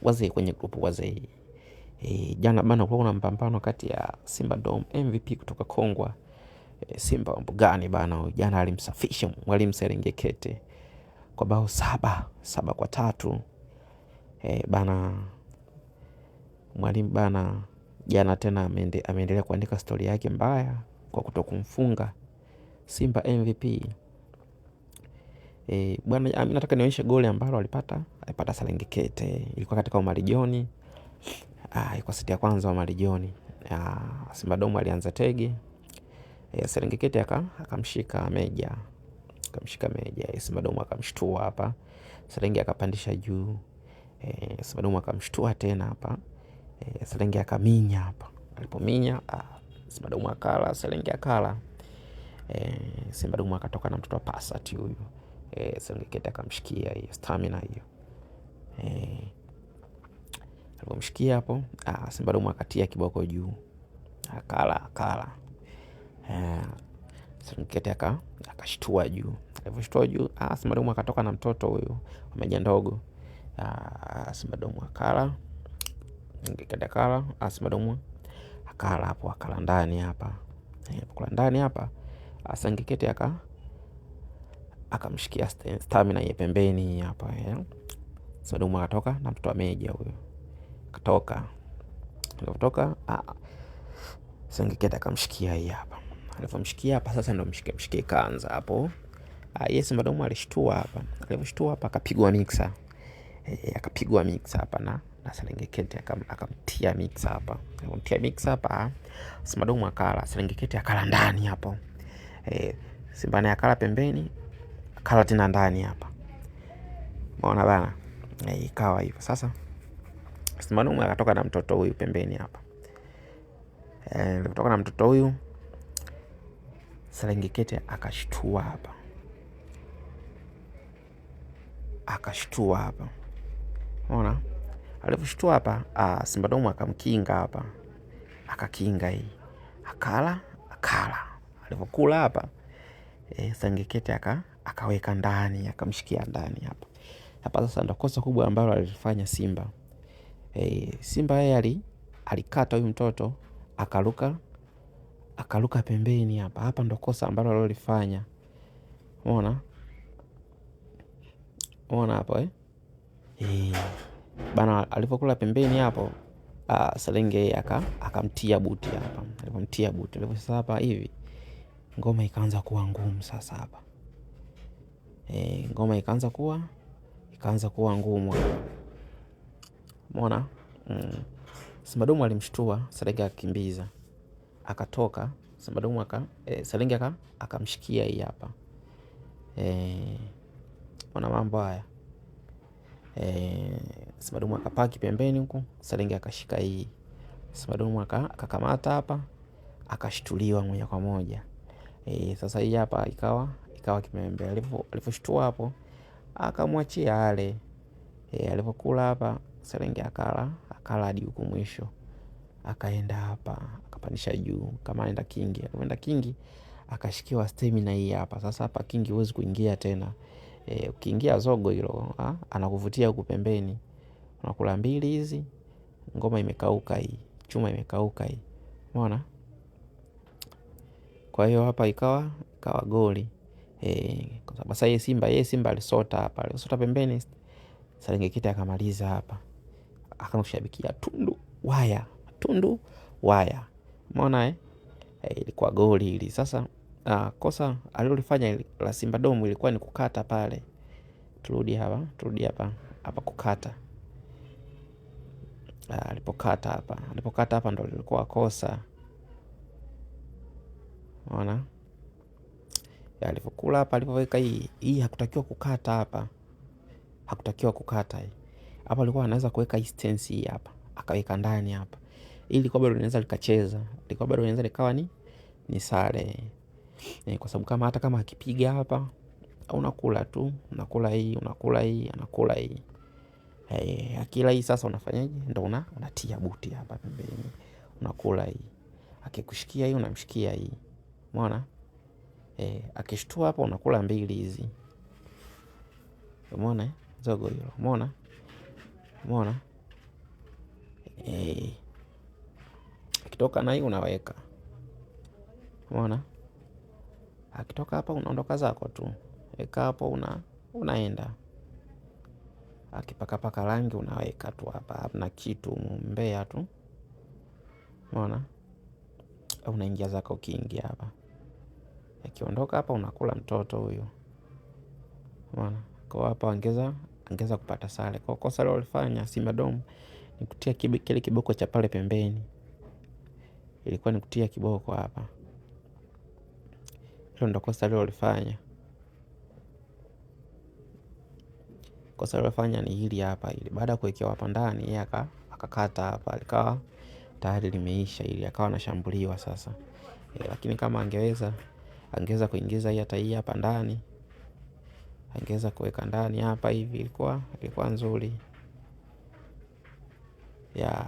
Wazee kwenye grupu wazee. Jana bana kulikuwa kuna mpambano kati ya Simba Dom MVP kutoka Kongwa. Simba wa Mbugani bana jana alimsafisha Mwalimu Serengekete kwa bao 7-3. Bana Mwalimu bana jana tena ameendelea kuandika stori yake mbaya kwa kutokumfunga Simba MVP. Bwana mimi nataka nionyeshe goli ambalo alipata Serengekete. Ilikuwa katika Umarijoni. Kwa seti ya kwanza Umarijoni. Simba Domu alianza tege. Serengekete akamshika meja. Simba Domu akamshtua hapa. Serenge akapandisha juu. Simba Domu akamshtua tena hapa. Serenge akaminya hapa. Alipominya Simba Domu akala. Serenge akala. Simba Domu akatoka na mtoto wa Pasat huyu. Serengekete akamshikia hiyo stamina hiyo. Alipomshikia hapo Simba Domu akatia kiboko juu. Akala. Serengekete akashtua juu. Alivyoshtua juu Simba Domu akatoka na mtoto huyu wa meja ndogo. Simba Domu akala. Serengekete akala. Simba Domu akala hapo, akala ndani hapa. Kula ndani hapa Serengekete akamshikia stamina ya pembeni hapa. Simba Domu akatoka na mtoto wa meja huyu. Kutoka Serengekete akamshikia hii hapa. Alipomshikia hapa sasa ndo mshike kaanza hapo. Simba Domu alishtua hapa. Alivyoshtua hapa akapigwa mixer. Akapigwa mixer hapa na Serengekete akamtia mixer hapa. Akamtia mixer hapa Simba Domu akala. Serengekete akala ndani hapo. Simba naye akala pembeni. Akala tena ndani hapa. Umeona bana? Ikawa hivyo. Sasa Simba Domu akatoka na mtoto huyu pembeni hapa. Kutoka na mtoto huyu Serengekete akashtua hapa. Unaona? Alivyoshtua hapa Simba Domu akamkinga hapa. Akakinga hii. Akala. Alivyokula hapa Serengekete akaweka ndani, akamshikia ndani hapa. Hapa sasa ndo kosa kubwa ambalo alifanya Simba. Simba yeye alikata huyu mtoto akaruka pembeni hapa. Hapa ndo kosa ambalo alilofanya. Umeona hapo bana alipokula pembeni hapo Serenge akamtia buti hapa. Alipomtia buti sasa hapa hivi ngoma ikaanza kuwa ngumu sasa hapa. Ngoma ikaanza kuwa ngumu. Umeona? Simba Domu alimshtua Serenge akakimbiza. Akatoka Simba Domu Serenge akamshikia hii hapa. Ona mambo haya. Simba Domu akapaki pembeni huko. Serenge akashika hii. Simba Domu akakamata hapa. Akashtuliwa moja kwa moja. Sasa hii hapa ikawa kimembe. Alivyoshtua hapo akamwachia ale. Alivyokula hapa Serenge akala hadi huko mwisho. Akaenda hapa akapandisha juu kama anaenda kingi. Alipoenda kingi akashikiwa stamina hii hapa. Sasa hapa kingi huwezi kuingia tena. Ukiingia zogo hilo anakuvutia huku pembeni. Unakula mbili hizi. Ngoma imekauka hii. Chuma imekauka hii. Umeona? Kwa hiyo hapa ikawa goli. Kwa sababu sasa yeye Simba alisota hapa. Alisota pembeni. Serengekete akamaliza hapa. Akamshabikia tundu waya. Umeona ilikuwa goli hili. Sasa kosa alilofanya la Simba Domu ilikuwa ni kukata pale. Turudi hapa kukata. Alipokata hapa ndo lilikuwa kosa. Unaona? Alivyokula hapa alipoweka hii hakutakiwa kukata hapa. Hakutakiwa kukata hii. Hapa alikuwa anaweza kuweka hii stance hii hapa. Akaweka ndani hapa. Ili kwa bado linaweza likacheza. Ilikuwa bado linaweza likawa ni sare. Kwa sababu hata kama akipiga hapa unakula tu. Unakula hii. Akila hii sasa unafanyaje? Ndo unatia buti hapa pembeni. Unakula hii. Akikushikia hii unamshikia hii. Umeona? Akishtua hapa unakula mbili hizi. Umeona? Zogo hilo. Umeona? Umeona? Akitoka na hii unaweka. Umeona? Akitoka hapa unaondoka zako tu. Weka hapo unaenda. Akipaka paka rangi unaweka tu hapa. Hapana kitu, mbea tu. Umeona? Unaingia zako ukiingia hapa. Akiondoka hapa unakula mtoto huyo. Umeona? Kwa hapa angeza kupata sare. Kwa kosa alilofanya Simba Dom ni kutia kile kiboko cha pale pembeni. Ilikuwa ni kutia kiboko hapa. Hilo ndo kosa alilofanya. Kosa alilofanya ni hili hapa ili. Baada ya kuwekewa hapa ndani yeye akakata hapa. Likawa tayari limeisha ili akawa anashambuliwa sasa. Lakini kama angeweza kuingiza hii hata hii hapa ndani. Angeweza kuweka ndani hapa hivi ilikuwa nzuri. Ya